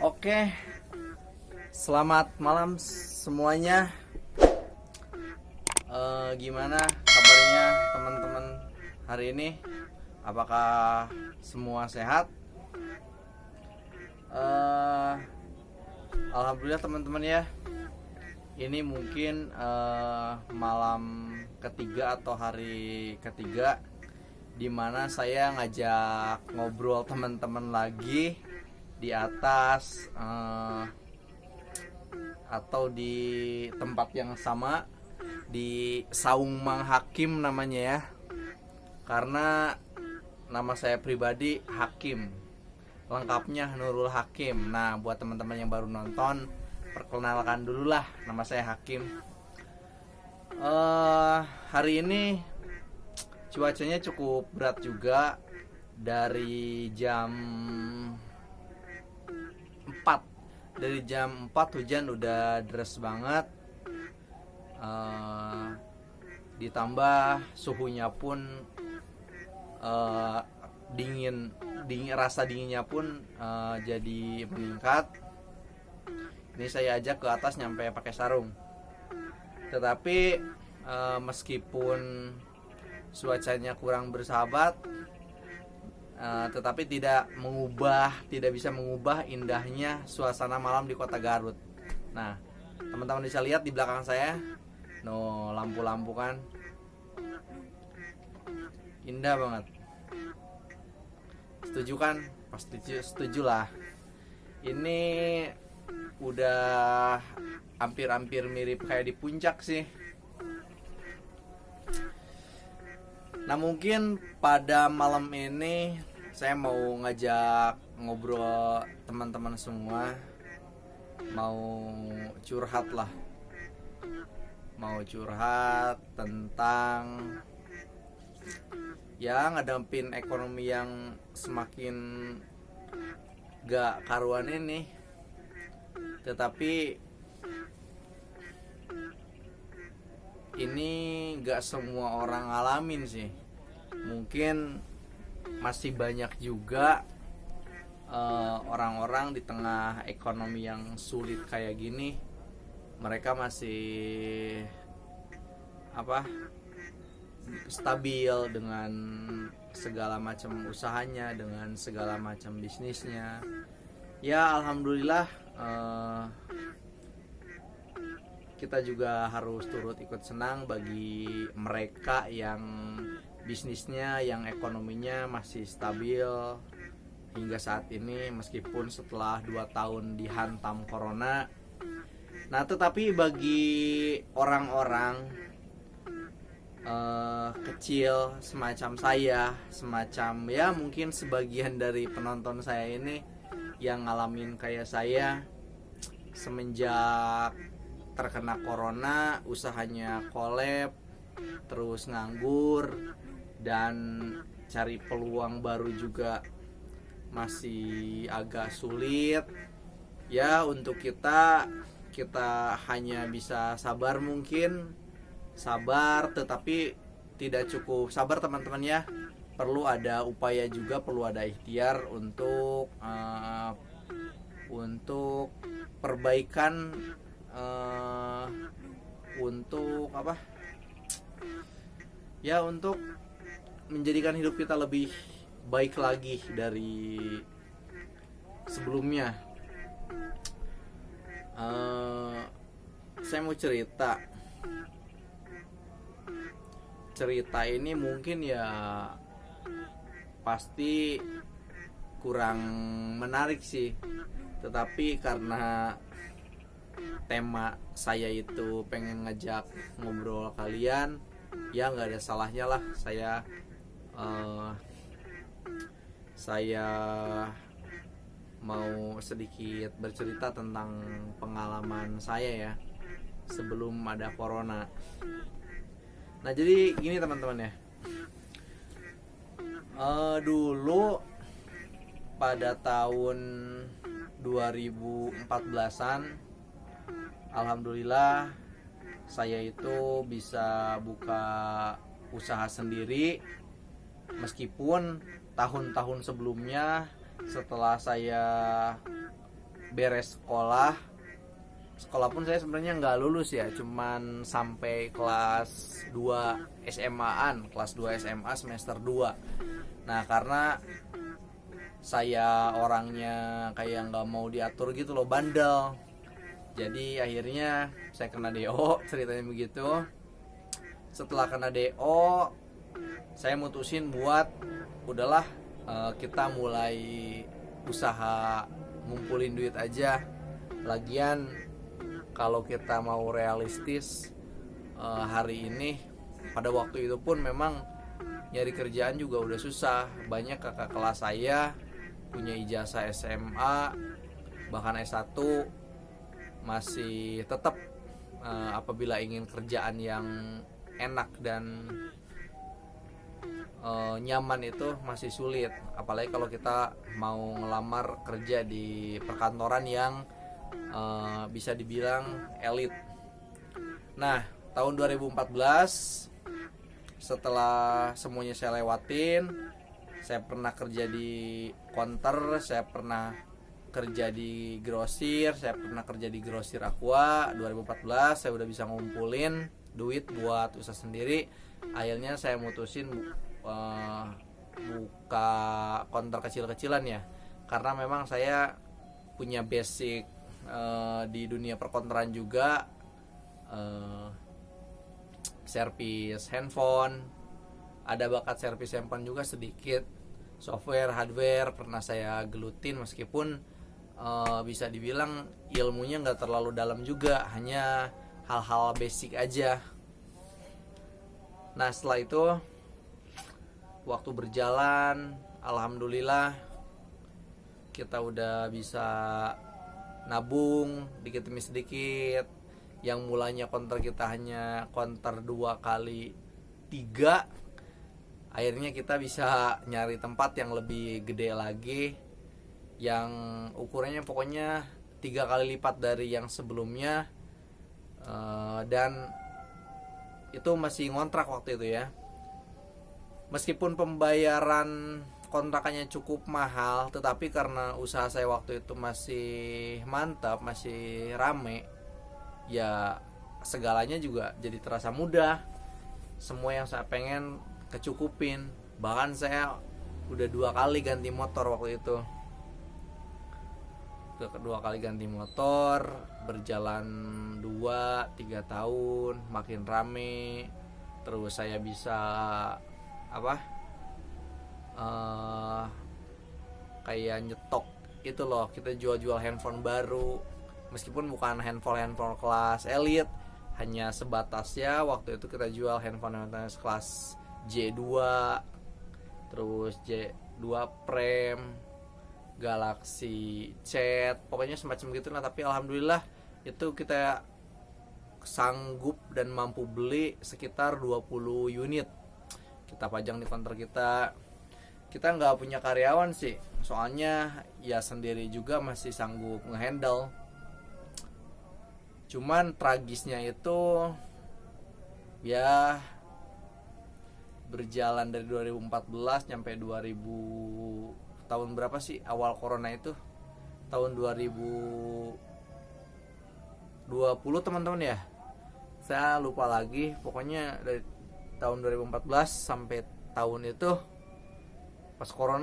Oke, selamat malam semuanya. Gimana kabarnya teman-teman hari ini? Apakah semua sehat? Alhamdulillah teman-teman ya. Ini mungkin malam ketiga atau hari ketiga dimana saya ngajak ngobrol teman-teman lagi di atas atau di tempat yang sama di Saung Mang Hakim namanya ya, karena nama saya pribadi Hakim, lengkapnya Nurul Hakim. Nah, buat teman-teman yang baru nonton, perkenalkan dulu lah, nama saya Hakim. Hari ini cuacanya cukup berat juga. Dari jam 4 hujan udah deras banget. Ditambah suhunya pun dingin, rasa dinginnya pun jadi meningkat. Ini saya ajak ke atas nyampe pakai sarung. Tetapi meskipun cuacanya kurang bersahabat, tetapi tidak bisa mengubah indahnya suasana malam di kota Garut. Nah, teman-teman bisa lihat di belakang saya, lampu-lampu kan indah banget. Setuju kan? Pasti setuju lah. Ini udah hampir mirip kayak di puncak sih. Nah, mungkin pada malam ini saya mau ngajak ngobrol teman-teman semua, mau curhat lah, tentang ya ngadepin ekonomi yang semakin gak karuan ini. Tetapi ini gak semua orang ngalamin sih. Mungkin masih banyak juga orang-orang di tengah ekonomi yang sulit kayak gini, mereka masih stabil dengan segala macam usahanya, dengan segala macam bisnisnya. Ya alhamdulillah, kita juga harus turut ikut senang bagi mereka yang bisnisnya, yang ekonominya masih stabil hingga saat ini, meskipun setelah 2 tahun dihantam corona. Nah, tetapi bagi orang-orang kecil semacam saya, semacam ya mungkin sebagian dari penonton saya ini yang ngalamin kayak saya, semenjak terkena corona usahanya kolab, terus nganggur, dan cari peluang baru juga masih agak sulit. Ya, untuk kita hanya bisa sabar, mungkin sabar, tetapi tidak cukup sabar teman-teman ya. Perlu ada upaya juga, perlu ada ikhtiar untuk perbaikan, untuk untuk menjadikan hidup kita lebih baik lagi dari sebelumnya. Saya mau cerita ini mungkin ya pasti kurang menarik sih, tetapi karena tema saya itu pengen ngajak ngobrol kalian, ya nggak ada salahnya lah saya mau sedikit bercerita tentang pengalaman saya ya sebelum ada corona. Nah, jadi gini teman-teman ya, dulu pada tahun 2014-an, alhamdulillah saya itu bisa buka usaha sendiri, meskipun tahun-tahun sebelumnya setelah saya beres sekolah pun saya sebenarnya nggak lulus ya, cuman sampai kelas 2 SMA-an, kelas 2 SMA semester 2. Nah, karena saya orangnya kayak nggak mau diatur gitu loh, bandel. Jadi akhirnya saya kena DO, ceritanya begitu. Setelah kena DO, saya mutusin buat udahlah, kita mulai usaha ngumpulin duit aja. Lagian kalau kita mau realistis, hari ini pada waktu itu pun memang nyari kerjaan juga udah susah. Banyak kakak kelas saya punya ijazah SMA bahkan S1 masih tetap, apabila ingin kerjaan yang enak dan nyaman itu masih sulit, apalagi kalau kita mau ngelamar kerja di perkantoran yang bisa dibilang elit. Nah, tahun 2014 setelah semuanya saya lewatin, saya pernah kerja di counter, saya pernah kerja di grosir, saya pernah kerja di grosir Aqua. 2014 saya udah bisa ngumpulin duit buat usaha sendiri. Akhirnya saya mutusin buka counter kecil-kecilan ya, karena memang saya punya basic di dunia perkonteran juga, servis handphone, ada bakat servis handphone juga sedikit, software hardware pernah saya gelutin, meskipun bisa dibilang ilmunya nggak terlalu dalam juga, hanya hal-hal basic aja. Nah, setelah itu waktu berjalan, alhamdulillah kita udah bisa nabung dikit demi sedikit. Yang mulanya konter kita hanya konter 2 kali 3, akhirnya kita bisa nyari tempat yang lebih gede lagi, yang ukurannya pokoknya 3 kali lipat dari yang sebelumnya, dan itu masih ngontrak waktu itu ya. Meskipun pembayaran kontrakannya cukup mahal, tetapi karena usaha saya waktu itu masih mantap, masih rame, ya segalanya juga jadi terasa mudah. Semua yang saya pengen kecukupin. Bahkan saya udah 2 kali ganti motor waktu itu. Kedua kali ganti motor, berjalan 2-3 tahun, makin rame. Terus saya bisa kayak nyetok itu loh, kita jual-jual handphone baru, meskipun bukan handphone kelas elit, hanya sebatas ya waktu itu kita jual handphone kelas J2, terus J2 Prime, Galaxy Chat, pokoknya semacam gitu lah. Tapi alhamdulillah itu kita sanggup dan mampu beli sekitar 20 unit. Kita pajang di counter kita. Kita nggak punya karyawan sih, soalnya ya sendiri juga masih sanggup ngehandle. Cuman tragisnya itu ya berjalan dari 2014 sampai 2000, tahun berapa sih awal corona itu, tahun 2020 teman-teman ya, saya lupa lagi. Pokoknya dari tahun 2014 sampai tahun itu pas corona